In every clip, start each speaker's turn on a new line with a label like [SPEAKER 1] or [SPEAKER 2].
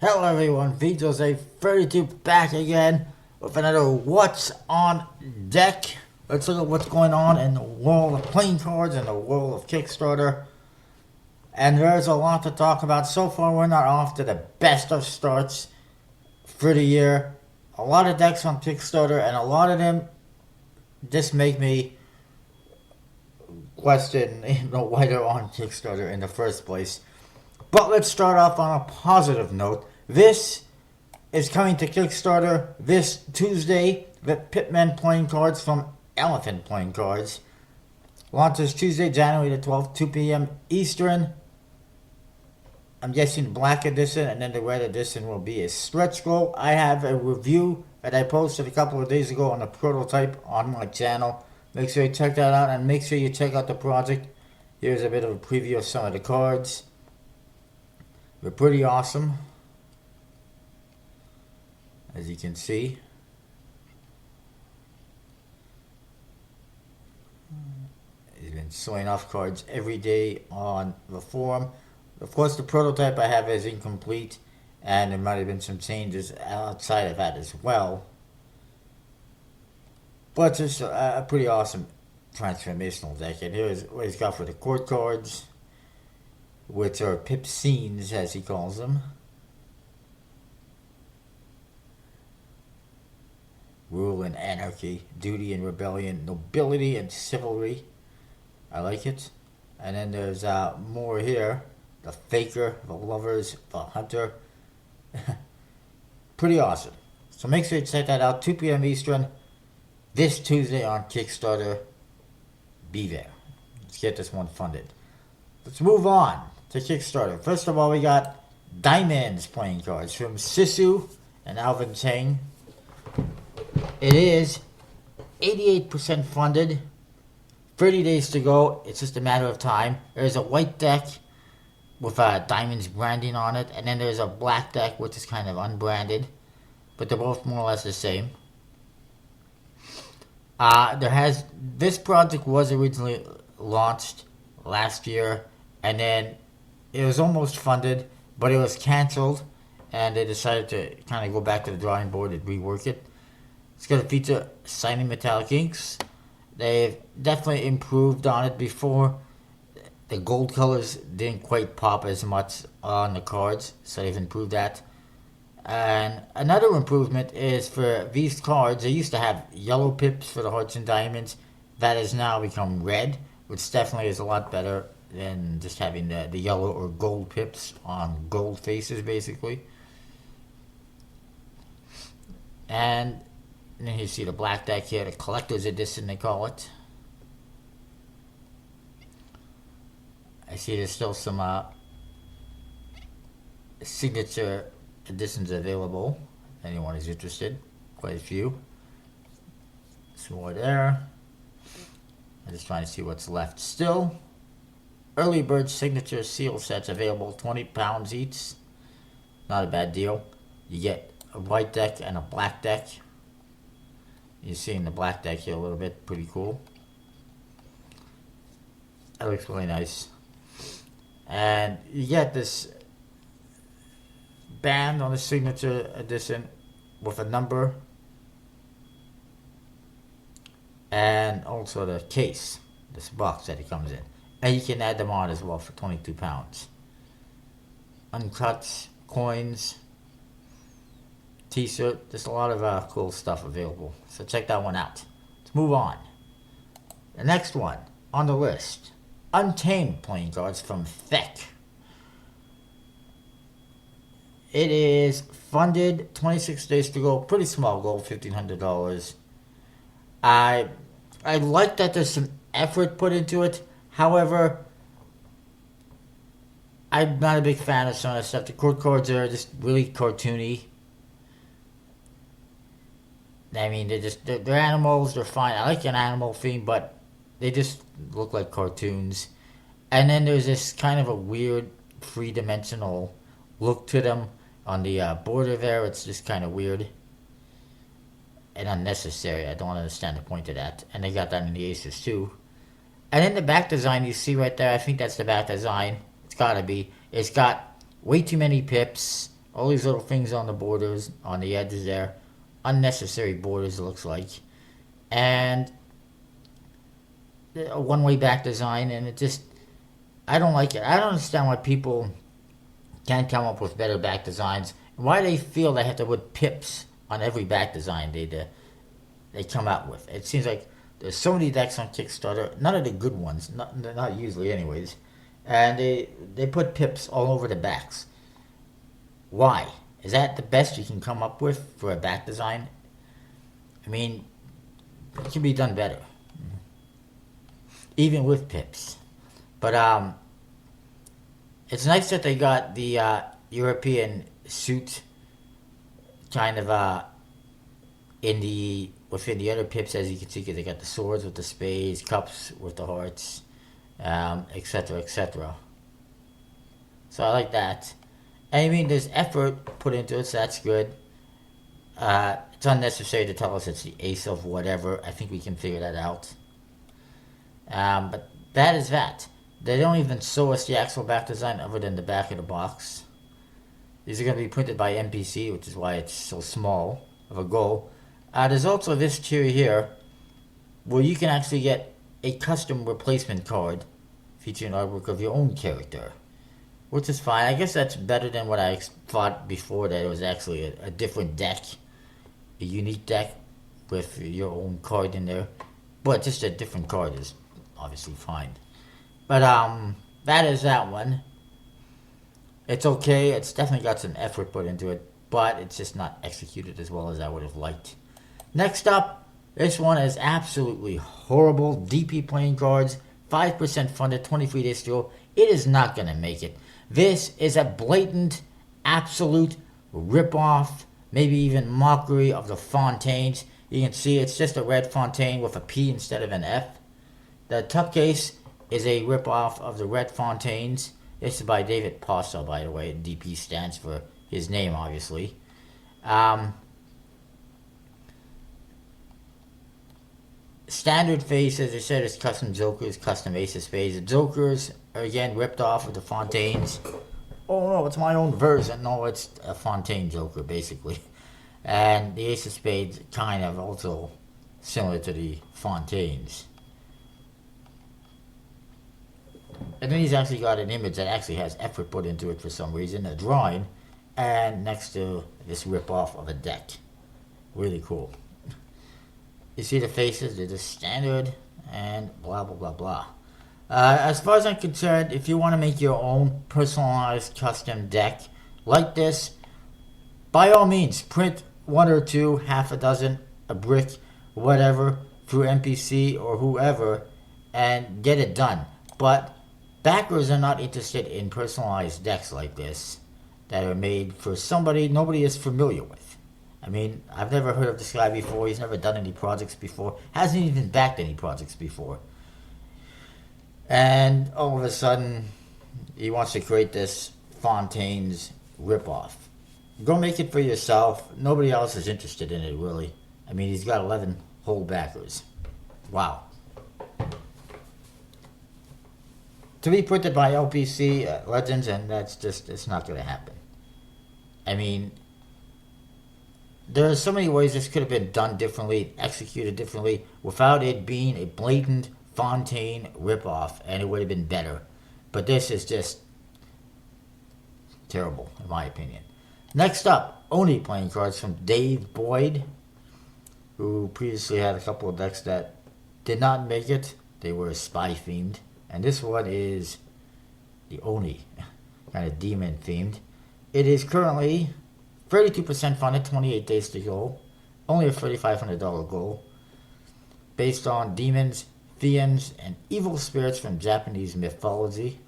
[SPEAKER 1] Hello everyone, VJose32 back again with another What's on Deck. Let's look at what's going on in the world of playing cards and the world of Kickstarter. And there's a lot to talk about. So far we're not off to the best of starts for the year. A lot of decks on Kickstarter and a lot of them just make me question why they're on Kickstarter in the first place. But let's start off on a positive note. This is coming to Kickstarter this Tuesday. The Pitman playing cards from Elephant Playing Cards. Launches Tuesday, January the 12th, 2 p.m. Eastern. I'm guessing black edition, and then the red edition will be a stretch goal. I have a review that I posted a couple of days ago on the prototype on my channel. Make sure you check that out, and make sure you check out the project. Here's a bit of a preview of some of the cards. They're pretty awesome, as you can see. He's been showing off cards every day on the forum. Of course, the prototype I have is incomplete, and there might have been some changes outside of that as well. But it's a pretty awesome transformational deck. And here's what he's got for the court cards, which are pip scenes, as he calls them. Rule and anarchy, duty and rebellion, nobility and chivalry. I like it. And then there's more here. The faker, the lovers, the hunter. Pretty awesome. So make sure you check that out. 2 p.m. Eastern this Tuesday on Kickstarter. Be there. Let's get this one funded. Let's move on to Kickstarter. First of all, we got Diamonds playing cards from Sisu and Alvin Chang. It is 88% funded. 30 days to go. It's just a matter of time. There's a white deck with Diamonds branding on it, and then there's a black deck which is kind of unbranded, but they're both more or less the same. This project was originally launched last year, and then it was almost funded, but it was canceled, and they decided to kind of go back to the drawing board and rework it. It's going to feature shiny metallic inks. They've definitely improved on it. Before, the gold colors didn't quite pop as much on the cards, so they've improved that. And another improvement is for these cards, they used to have yellow pips for the hearts and diamonds. That has now become red, which definitely is a lot better than just having the yellow or gold pips on gold faces, basically. And then you see the black deck here, the collector's edition they call it. I see there's still some signature editions available, if anyone is interested. Quite a few. Some more there. I'm just trying to see what's left still. Early bird signature seal sets available, £20 each. Not a bad deal. You get a white deck and a black deck. You're seeing the black deck here a little bit. Pretty cool. That looks really nice. And you get this band on the signature edition with a number. And also the case, this box that it comes in. And you can add them on as well for £22. Uncut coins, t-shirt, just a lot of cool stuff available. So check that one out. Let's move on. The next one on the list, Untamed playing cards from Feck. It is funded, 26 days to go, pretty small goal, $1,500. I like that there's some effort put into it. However, I'm not a big fan of some of the stuff. The court cards are just really cartoony. I mean, they're animals, they're fine. I like an animal theme, but they just look like cartoons. And then there's this kind of a weird three-dimensional look to them on the border there. It's just kind of weird and unnecessary. I don't understand the point of that. And they got that in the Aces too. And then the back design you see right there, I think that's the back design. It's gotta be. It's got way too many pips All these little things on the borders, on the edges there. Unnecessary borders, it looks like. And a one-way back design, and it just, I don't like it. I don't understand why people can't come up with better back designs. Why they feel they have to put pips on every back design they come out with. It seems like there's so many decks on Kickstarter, none of the good ones, not usually anyways, and they put pips all over the backs. Why? Is that the best you can come up with for a back design? I mean, it can be done better, even with pips. But it's nice that they got the European suit kind of within the other pips, as you can see, because they got the swords with the spades, cups with the hearts, etc., etc. So I like that. I mean, there's effort put into it, so that's good. It's unnecessary to tell us it's the ace of whatever. I think we can figure that out. But that is that. They don't even show us the actual back design other than the back of the box. These are going to be printed by MPC, which is why it's so small of a goal. There's also this tier here where you can actually get a custom replacement card featuring artwork of your own character, which is fine. I guess that's better than what I thought before, that it was actually a different deck, a unique deck with your own card in there. But just a different card is obviously fine. But that is that one. It's okay. It's definitely got some effort put into it, but it's just not executed as well as I would have liked. Next up, this one is absolutely horrible. DP playing cards, 5% funded, 23 days to go. It is not going to make it. This is a blatant, absolute rip-off, maybe even mockery of the Fontaines. You can see it's just a red Fontaine with a P instead of an F. The tuck case is a rip-off of the red Fontaines. This is by David Possa, by the way. DP stands for his name, obviously. Standard face, as I said, is custom Jokers, custom Ace of Spades. The Jokers are again ripped off of the Fontaines. Oh no, it's my own version. No, it's a Fontaine Joker, basically. And the Ace of Spades kind of also similar to the Fontaines. And then he's actually got an image that actually has effort put into it for some reason, a drawing, and next to this rip-off of a deck. Really cool. You see the faces, they're just standard, and blah, blah, blah, blah. As far as I'm concerned, if you want to make your own personalized custom deck like this, by all means, print one or two, half a dozen, a brick, whatever, through NPC or whoever, and get it done. But backers are not interested in personalized decks like this that are made for somebody nobody is familiar with. I mean, I've never heard of this guy before. He's never done any projects before. Hasn't even backed any projects before. And all of a sudden, he wants to create this Fontaine's ripoff. Go make it for yourself. Nobody else is interested in it, really. I mean, he's got 11 whole backers. Wow. To be printed by LPC Legends, and that's just, it's not going to happen. I mean, there are so many ways this could have been done differently, executed differently, without it being a blatant Fontaine ripoff, and it would have been better. But this is just terrible, in my opinion. Next up, Oni playing cards from Dave Boyd, who previously had a couple of decks that did not make it. They were spy themed. And this one is the Oni, kind of demon themed. It is currently 32% funded, 28 days to go. Only a $3,500 goal. Based on demons, fiends, and evil spirits from Japanese mythology.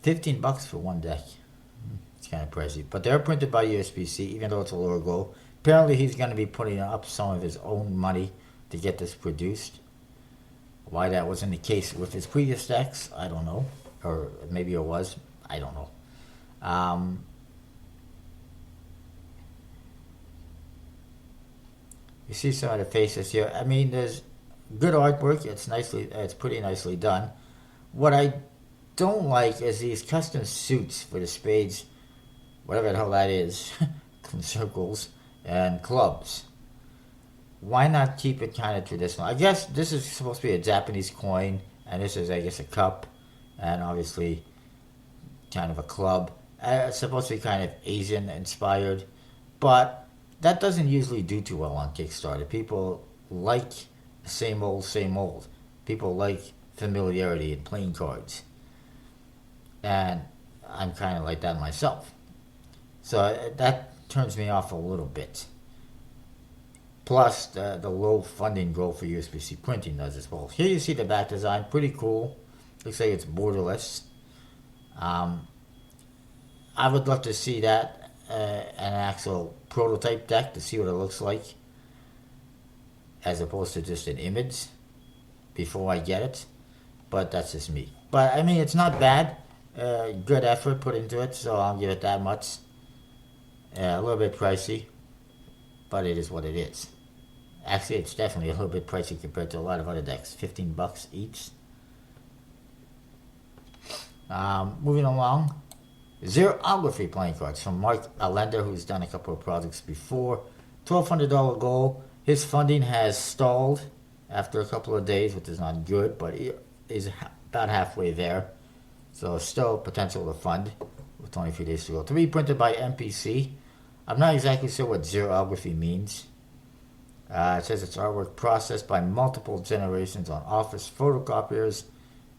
[SPEAKER 1] $15 for one deck. It's kind of pricey. But they're printed by USPCC, even though it's a lower goal. Apparently he's going to be putting up some of his own money to get this produced. Why that wasn't the case with his previous decks, I don't know. Or maybe it was. I don't know. You see some of the faces here. I mean, there's good artwork. It's pretty nicely done. What I don't like is these custom suits for the spades, whatever the hell that is, circles and clubs. Why not keep it kind of traditional? I guess this is supposed to be a Japanese coin, and this is, I guess, a cup, and obviously kind of a club. It's supposed to be kind of Asian inspired, but that doesn't usually do too well on Kickstarter. People like the same old, same old. People like familiarity and playing cards, and I'm kind of like that myself. So that turns me off a little bit. Plus, the low funding goal for USPCC printing does as well. Here you see the back design, pretty cool. Looks like it's borderless. I would love to see that an actual prototype deck to see what it looks like, as opposed to just an image before I get it. But that's just me. But I mean, it's not bad. Good effort put into it, so I'll give it that much. A little bit pricey, but it is what it is. Actually, it's definitely a little bit pricey compared to a lot of other decks. $15 each. Moving along. Xerography playing cards from Mark, a lender who's done a couple of projects before. $1,200 goal. His funding has stalled after a couple of days, which is not good, but he is about halfway there. So still potential to fund with only a few days to go. To be printed by MPC. I'm not exactly sure what xerography means. It says it's artwork processed by multiple generations on office photocopiers,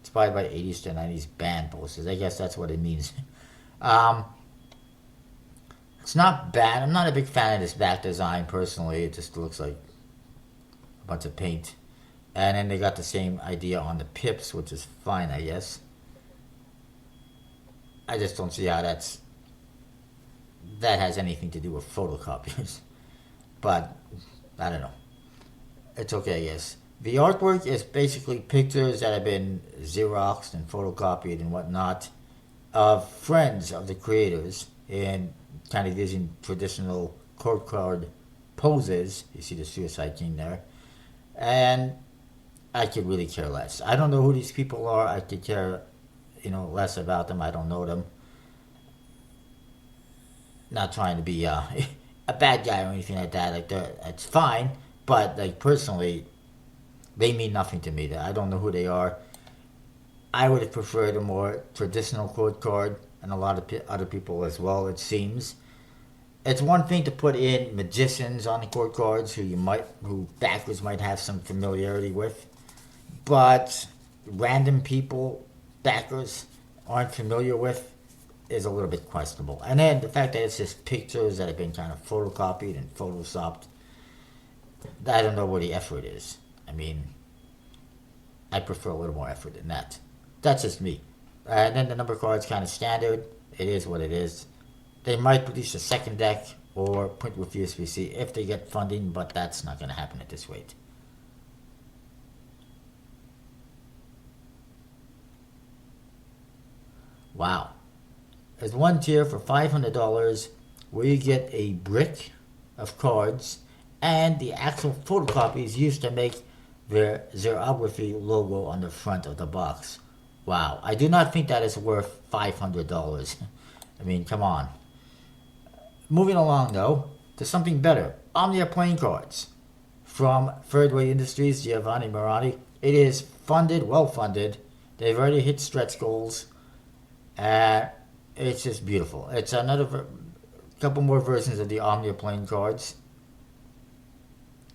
[SPEAKER 1] inspired by 80s to 90s band posters. I guess that's what it means. It's not bad. I'm not a big fan of this back design personally. It just looks like a bunch of paint. And then they got the same idea on the pips, which is fine, I guess. I just don't see how that has anything to do with photocopiers. But I don't know. It's okay, I guess. The artwork is basically pictures that have been Xeroxed and photocopied and whatnot of friends of the creators in kind of using traditional court card poses. You see the Suicide King there. And I could really care less. I don't know who these people are. I could care, less about them. I don't know them. Not trying to be a bad guy or anything like that. Like that's fine, but like personally, they mean nothing to me. I don't know who they are. I would have preferred a more traditional court card, and a lot of other people as well. It seems it's one thing to put in magicians on the court cards who backers might have some familiarity with, but random people backers aren't familiar with is a little bit questionable. And then the fact that it's just pictures that have been kind of photocopied and photoshopped, I don't know where the effort is. I mean, I prefer a little more effort than that. That's just me. And then the number card's kind of standard. It is what it is. They might produce a second deck or print with USPCC if they get funding, but that's not going to happen at this rate. Wow. There's one tier for $500 where you get a brick of cards and the actual photocopies used to make their xerography logo on the front of the box. Wow. I do not think that is worth $500. I mean, come on. Moving along, though, to something better. Omnia playing cards from Third Way Industries, Giovanni Morani. It is funded, well funded. They've already hit stretch goals. It's just beautiful. It's another couple more versions of the Omnia playing cards.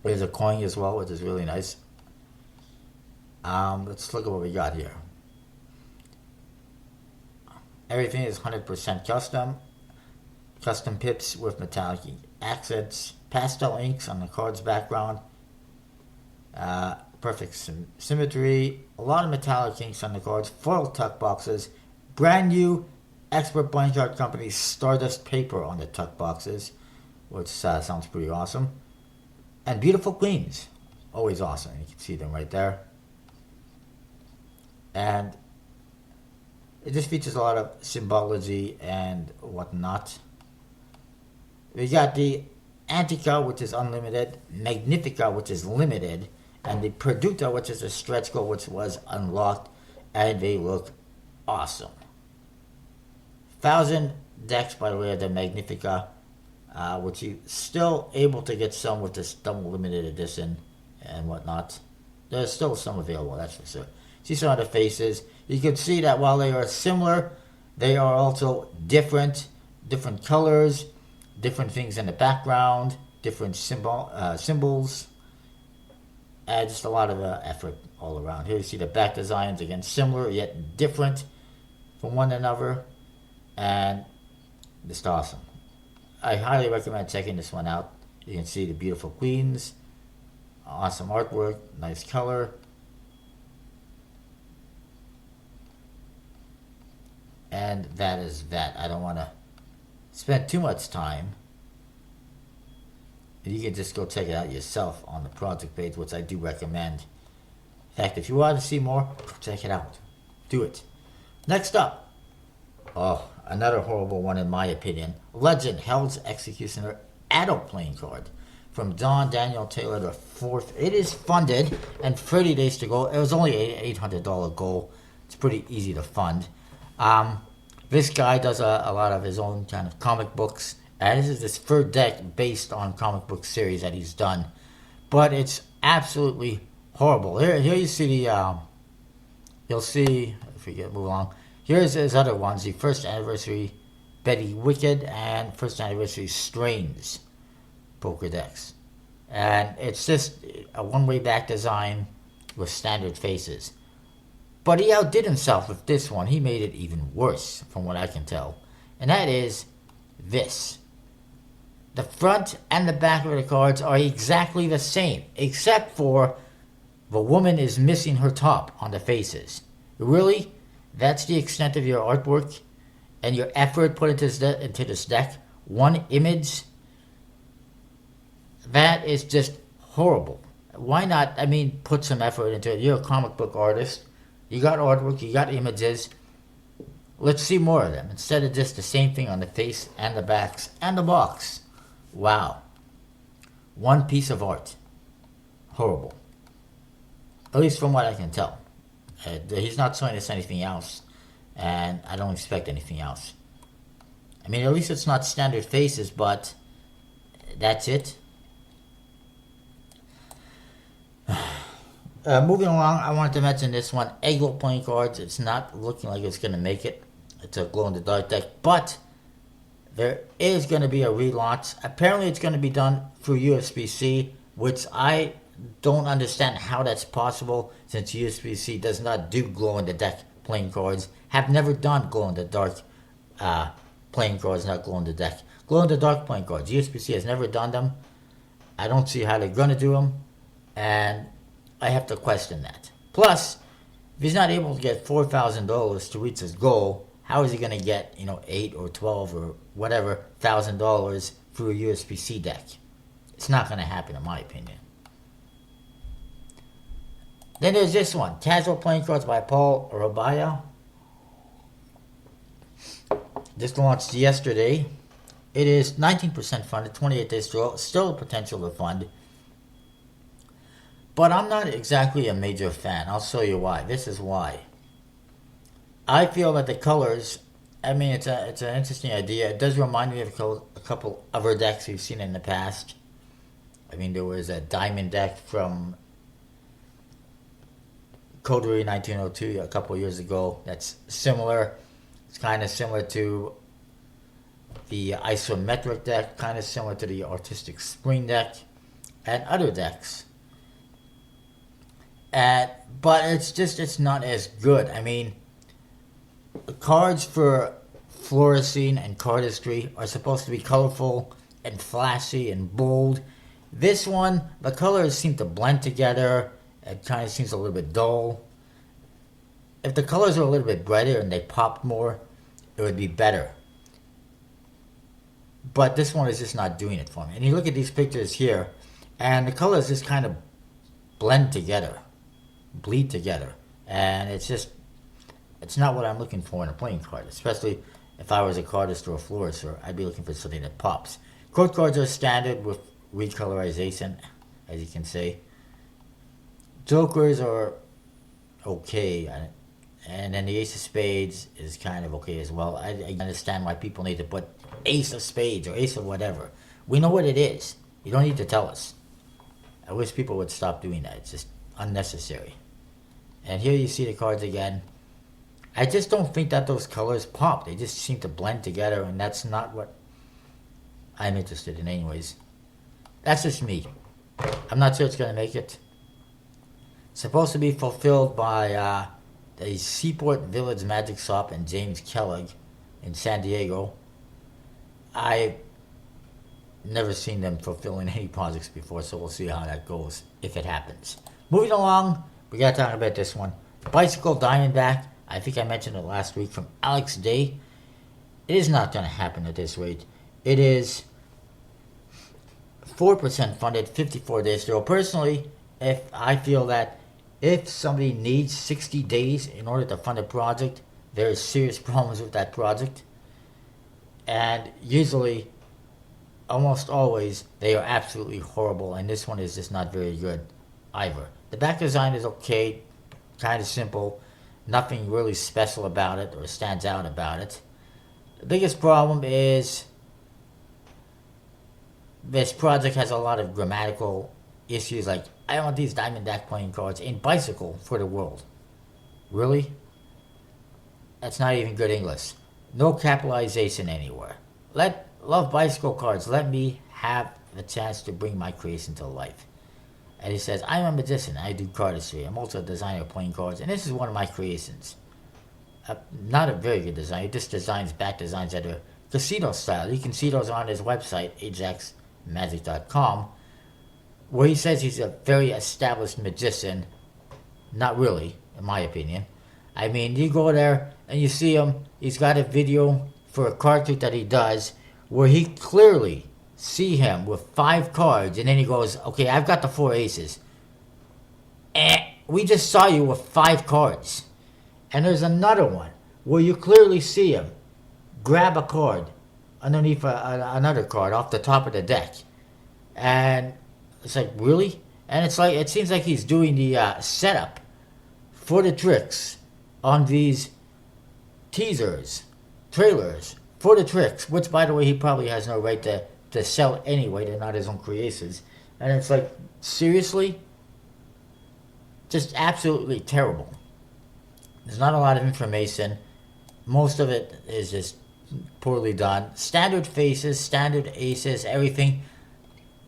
[SPEAKER 1] There's a coin as well, which is really nice. Let's look at what we got here. Everything is 100% custom. Custom pips with metallic accents. Pastel inks on the card's background. Perfect symmetry. A lot of metallic inks on the cards. Foil tuck boxes. Brand new Expert Playing Card Company Stardust paper on the tuck boxes, which sounds pretty awesome. And beautiful queens. Always awesome. You can see them right there. And it just features a lot of symbology and whatnot. We got the Antica, which is unlimited, Magnifica, which is limited, and the Perduta, which is a stretch goal, which was unlocked, and they look awesome. 1,000 decks, by the way, of the Magnifica, which you still able to get some with this double limited edition and whatnot. There's still some available, that's for sure. See some of the faces. You can see that while they are similar, they are also different colors, different things in the background, different symbols, and just a lot of effort all around. Here you see the back designs, again, similar yet different from one another, and just awesome. I highly recommend checking this one out. You can see the beautiful queens, awesome artwork, nice color. And that is that. I don't want to spend too much time. You can just go check it out yourself on the project page, which I do recommend. In fact, if you want to see more, check it out. Do it. Next up. Oh, another horrible one in my opinion. Legend Hell's Executioner adult playing card from John Daniel Taylor the Fourth. It is funded and 30 days to go. It was only an $800 goal. It's pretty easy to fund. This guy does a lot of his own kind of comic books, and this is his third deck based on comic book series that he's done, but it's absolutely horrible. Here you see the you'll see, if we get move along, here's his other ones: the First Anniversary Betty Wicked and First Anniversary Strains poker decks, and it's just a one-way back design with standard faces. But he outdid himself with this one. He made it even worse, from what I can tell. And that is this. The front and the back of the cards are exactly the same, except for the woman is missing her top on the faces. Really? That's the extent of your artwork and your effort put into this deck? One image? That is just horrible. Why not, put some effort into it? You're a comic book artist. You got artwork, you got images. Let's see more of them instead of just the same thing on the face and the backs and the box. Wow. One piece of art. Horrible. At least from what I can tell. He's not showing us anything else, and I don't expect anything else. At least it's not standard faces, but that's it. Moving along, I wanted to mention this one, Eggle playing cards. It's not looking like it's going to make it. It's a glow-in-the-dark deck, but there is going to be a relaunch. Apparently, it's going to be done through USPCC, which I don't understand how that's possible, since USPCC does not do glow-in-the-deck playing cards. Have never done glow-in-the-dark playing cards, not glow-in-the-deck. Glow-in-the-dark playing cards. USPCC has never done them. I don't see how they're going to do them, and I have to question that. Plus, if he's not able to get $4,000 to reach his goal, how is he going to get, $8 or $12 or whatever $1,000 through a USPC deck? It's not going to happen, in my opinion. Then there's this one, Casual Playing Cards by Paul Rabaya. This launched yesterday. It is 19% funded, 28 days to go. Still a potential to fund. But I'm not exactly a major fan. I'll show you why. This is why. I feel that the colors, it's an interesting idea. It does remind me of a couple other decks we've seen in the past. There was a Diamond deck from Coterie 1902 a couple years ago. That's similar. It's kind of similar to the Isometric deck, kind of similar to the Artistic Spring deck, and other decks. But it's not as good. Cards for fluorescing and cardistry are supposed to be colorful and flashy and bold. This one, the colors seem to blend together. It kind of seems a little bit dull. If the colors were a little bit brighter and they popped more, it would be better. But this one is just not doing it for me. And you look at these pictures here, and the colors just kind of blend together, bleed together, and it's not what I'm looking for in a playing card. Especially if I was a cardist or a florist, I'd be looking for something that pops. Court cards are standard with recolorization, as you can see. Jokers are okay, and then the Ace of Spades is kind of okay as well. I understand why people need to put Ace of Spades or Ace of whatever. We know what it is. You don't need to tell us. I wish people would stop doing that. It's just unnecessary. And here you see the cards again. I just don't think that those colors pop. They just seem to blend together, and that's not what I'm interested in anyways. That's just me. I'm not sure it's going to make it. Supposed to be fulfilled by the Seaport Village Magic Shop and James Kellogg in San Diego. I've never seen them fulfilling any projects before, so we'll see how that goes if it happens. Moving along, we got to talk about this one. Bicycle Diamondback. I think I mentioned it last week from Alex Day. It is not going to happen at this rate. It is 4% funded, 54 days to go. Personally, if I feel that if somebody needs 60 days in order to fund a project, there is serious problems with that project. And usually, almost always, they are absolutely horrible, and this one is just not very good either. The back design is okay, kind of simple. Nothing really special about it or stands out about it. The biggest problem is this project has a lot of grammatical issues, like, I want these Diamondback playing cards in Bicycle for the world. Really? That's not even good English. No capitalization anywhere. Love Bicycle cards. Let me have the chance to bring my creation to life. And he says, I'm a magician. I do cardistry. I'm also a designer of playing cards. And this is one of my creations. Not a very good design. He just designs back designs that are casino style. You can see those on his website, ajaxmagic.com, where he says he's a very established magician. Not really, in my opinion. I mean, you go there and you see him. He's got a video for a card trick that he does where he clearly see him with 5 cards, and then he goes, okay, I've got the 4 aces. We just saw you with 5 cards. And there's another one where you clearly see him grab a card underneath another card off the top of the deck. And it's like, really? And it's like, it seems like he's doing the setup for the tricks on these teasers, trailers for the tricks, which, by the way, he probably has no right to sell anyway. They're not his own creations. And it's like, seriously? Just absolutely terrible. There's not a lot of information. Most of it is just poorly done. Standard faces, standard aces, everything.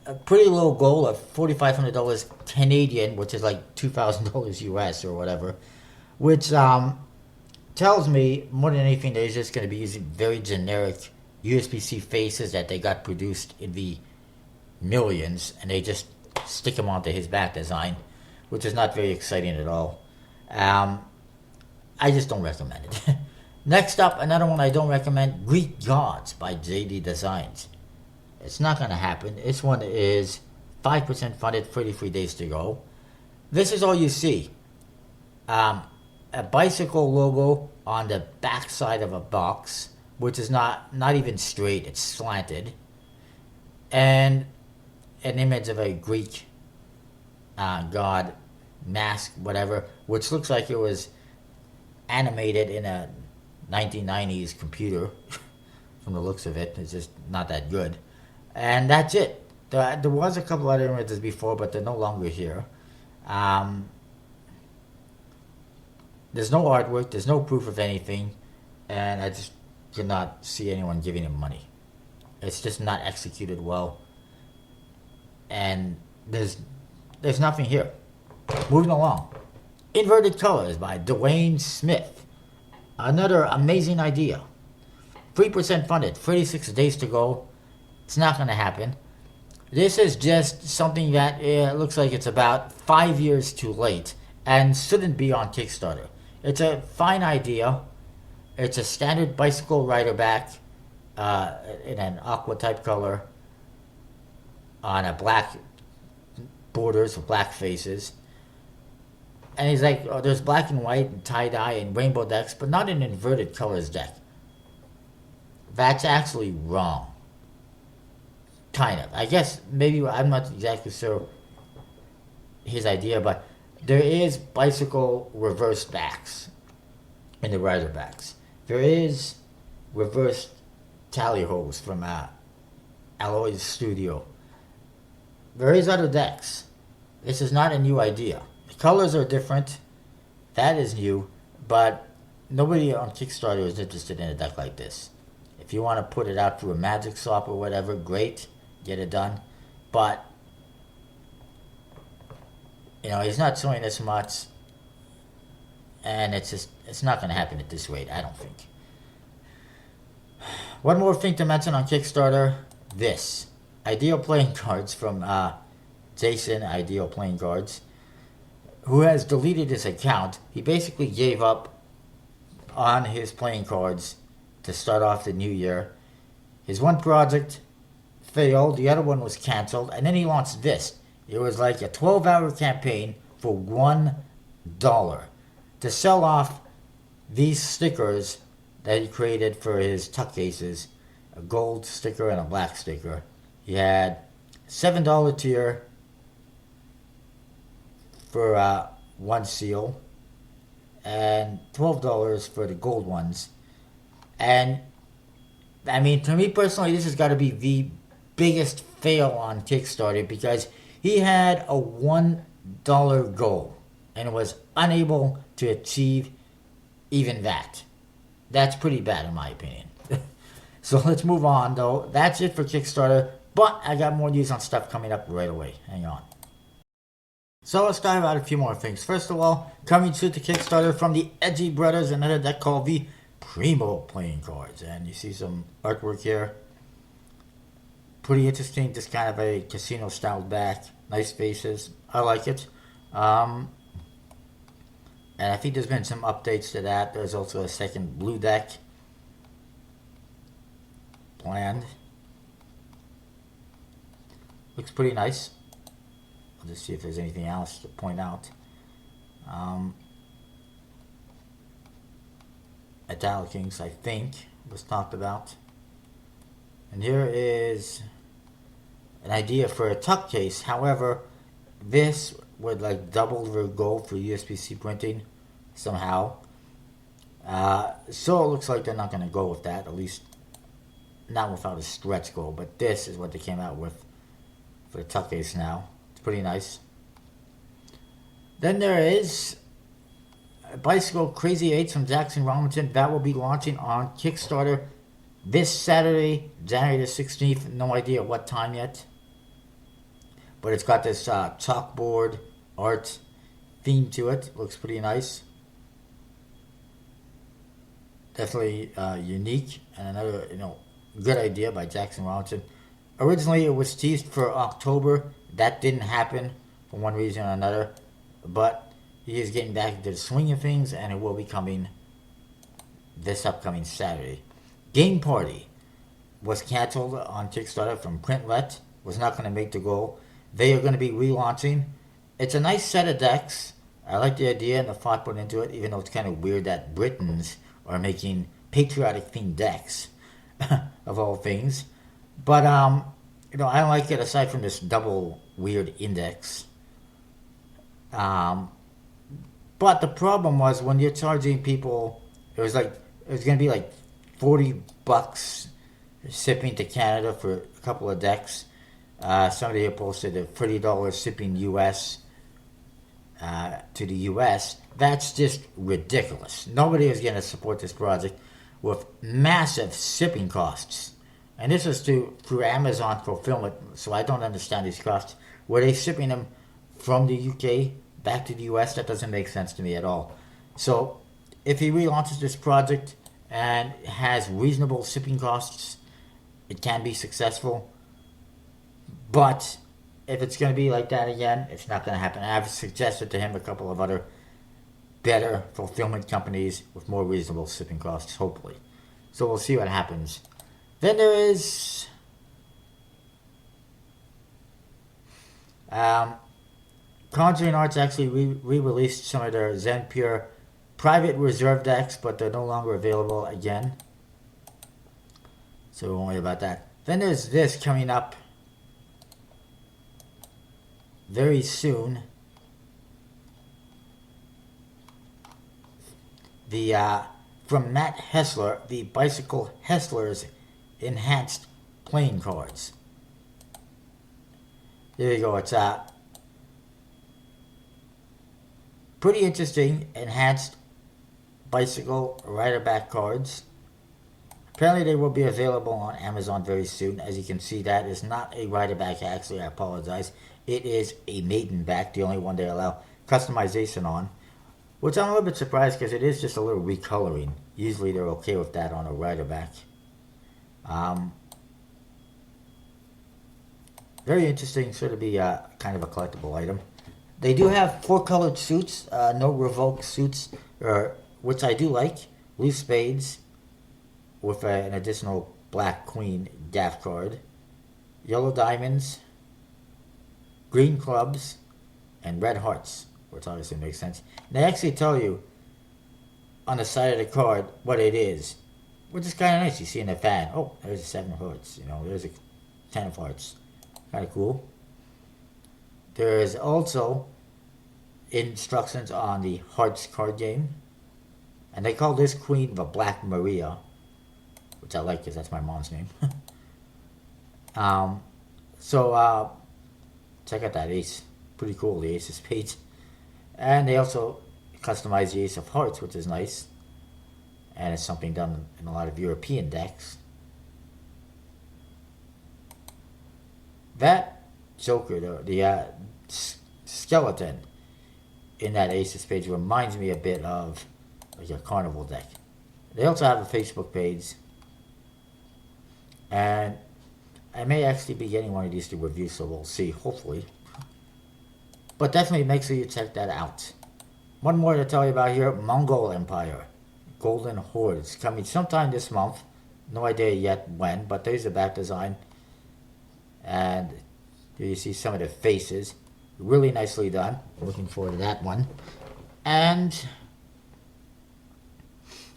[SPEAKER 1] A pretty low goal of $4,500 Canadian, which is like $2,000 US or whatever, which tells me more than anything that he's just going to be using very generic USPCC faces that they got produced in the millions, and they just stick them onto his back design, which is not very exciting at all. I just don't recommend it. Next up, another one I don't recommend, Greek Gods by JD Designs. It's not going to happen. This one is 5% funded, 33 days to go. This is all you see. A bicycle logo on the back side of a box, which is not even straight, it's slanted. And an image of a Greek god, mask, whatever, which looks like it was animated in a 1990s computer. From the looks of it, it's just not that good. And that's it. There was a couple other images before, but they're no longer here. There's no artwork, there's no proof of anything, and I just could not see anyone giving him money. It's just not executed well, and there's nothing here. Moving along. Inverted Colors by Dwayne Smith. Another amazing idea. 3% funded, 36 days to go. It's not going to happen. This is just something that looks like it's about 5 years too late and shouldn't be on Kickstarter. It's a fine idea. It's a standard bicycle rider back in an aqua type color on a black borders with black faces. And he's like, oh, there's black and white and tie-dye and rainbow decks, but not an inverted colors deck. That's actually wrong. Kind of. I guess maybe I'm not exactly sure his idea, but there is bicycle reverse backs in the rider backs. There is reverse tally hose from Alloy's studio. There is other decks. This is not a new idea. The colors are different. That is new, but nobody on Kickstarter is interested in a deck like this. If you want to put it out through a magic swap or whatever, great, get it done. But he's not showing this much, and it's not going to happen at this rate, I don't think. One more thing to mention on Kickstarter: this Ideal Playing Cards from Jason, Ideal Playing Cards, who has deleted his account. He basically gave up on his playing cards to start off the new year. His one project failed, the other one was canceled, and then he launched this. It was like a 12-hour campaign for $1 to sell off these stickers that he created for his tuck cases, a gold sticker and a black sticker. He had $7 tier for one seal and $12 for the gold ones. And I mean, to me personally, this has got to be the biggest fail on Kickstarter, because he had a $1 goal and was unable to achieve even that. That's pretty bad in my opinion. So let's move on though. That's it for Kickstarter, but I got more news on stuff coming up right away. Hang on. So let's dive out a few more things. First of all, coming soon to Kickstarter from the Edgy Brothers, another deck called the Primo Playing Cards. And you see some artwork here. Pretty interesting, just kind of a casino style back. Nice faces. I like it. And I think there's been some updates to that. There's also a second blue deck planned. Looks pretty nice. I'll just see if there's anything else to point out. Italic Kings, I think, was talked about. And here is an idea for a tuck case. However, this would like double the gold for USPCC printing somehow. So it looks like they're not going to go with that, at least not without a stretch goal. But this is what they came out with for the tuck case now. It's pretty nice. Then there is a Bicycle Crazy 8 from Jackson Robinson. That will be launching on Kickstarter this Saturday, January the 16th. No idea what time yet. But it's got this chalkboard art theme to it. Looks pretty nice. Definitely unique, and another good idea by Jackson Robinson. Originally it was teased for October. That didn't happen for one reason or another. But he is getting back into the swing of things, and it will be coming this upcoming Saturday. Game Party was canceled on Kickstarter from Printlet. Was not going to make the goal. They are going to be relaunching. It's a nice set of decks. I like the idea and the thought put into it, even though it's kind of weird that Britons are making patriotic themed decks of all things. But I like it aside from this double weird index. But the problem was when you're charging people, it was going to be like $40 shipping to Canada for a couple of decks. Somebody here posted a $30 shipping US to the US. That's just ridiculous. Nobody is going to support this project with massive shipping costs. And this is through Amazon fulfillment, so I don't understand these costs. Were they shipping them from the UK back to the US? That doesn't make sense to me at all. So if he relaunches this project and has reasonable shipping costs, it can be successful. But if it's going to be like that again, it's not going to happen. I've suggested to him a couple of other better fulfillment companies with more reasonable shipping costs, hopefully. So we'll see what happens. Then there is Conjuring Arts actually re-released some of their Zen Pure private reserve decks, but they're no longer available again. So we won't worry about that. Then there's this coming up very soon. from Matt Hessler, the Bicycle Hesslers Enhanced Playing Cards. There you go. It's pretty interesting enhanced bicycle rider back cards. Apparently they will be available on Amazon very soon. As you can see, that is not a rider back. Actually, I apologize. It is a maiden back, the only one they allow customization on. Which I'm a little bit surprised because it is just a little recoloring. Usually they're okay with that on a rider back. Very interesting, sort of be kind of a collectible item. They do have 4 colored suits, no revoke suits, which I do like. Blue spades with an additional black queen daft card. Yellow diamonds, green clubs, and red hearts, which obviously makes sense. And they actually tell you on the side of the card what it is, which is kind of nice. You see in the fan, oh, there's a 7 of hearts, there's a 10 of hearts. Kind of cool. There is also instructions on the Hearts card game. And they call this queen the Black Maria, which I like because that's my mom's name. So check out that ace. Pretty cool, the ace of spades. And they also customize the ace of hearts, which is nice. And it's something done in a lot of European decks. That Joker, the skeleton in that ace of spades reminds me a bit of like a carnival deck. They also have a Facebook page. And I may actually be getting one of these to review, so we'll see, hopefully. But definitely make sure you check that out. One more to tell you about here, Mongol Empire. Golden Horde. It's coming sometime this month. No idea yet when, but there's the back design. And here you see some of the faces. Really nicely done. Looking forward to that one. And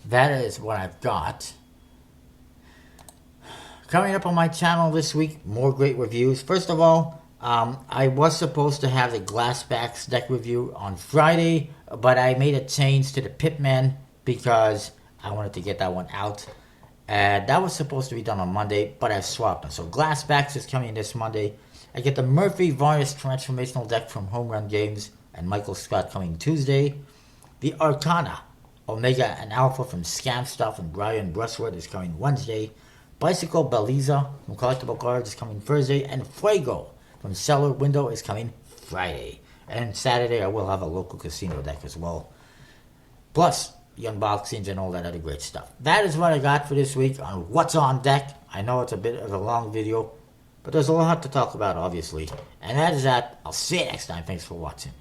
[SPEAKER 1] that is what I've got. Coming up on my channel this week, more great reviews. First of all, I was supposed to have the Glassbacks deck review on Friday, but I made a change to the Pitman because I wanted to get that one out. And that was supposed to be done on Monday, but I swapped them. So Glassbacks is coming this Monday. I get the Murphy Varnish Transformational deck from Home Run Games and Michael Scott coming Tuesday. The Arcana, Omega and Alpha from Scam Stuff and Brian Brushwood is coming Wednesday. Bicycle Beliza from Collectible Cards is coming Thursday. And Fuego from Cellar Window is coming Friday. And Saturday I will have a local casino deck as well. Plus the unboxings and all that other great stuff. That is what I got for this week on What's on Deck. I know it's a bit of a long video, but there's a lot to talk about, obviously. And that is that. I'll see you next time. Thanks for watching.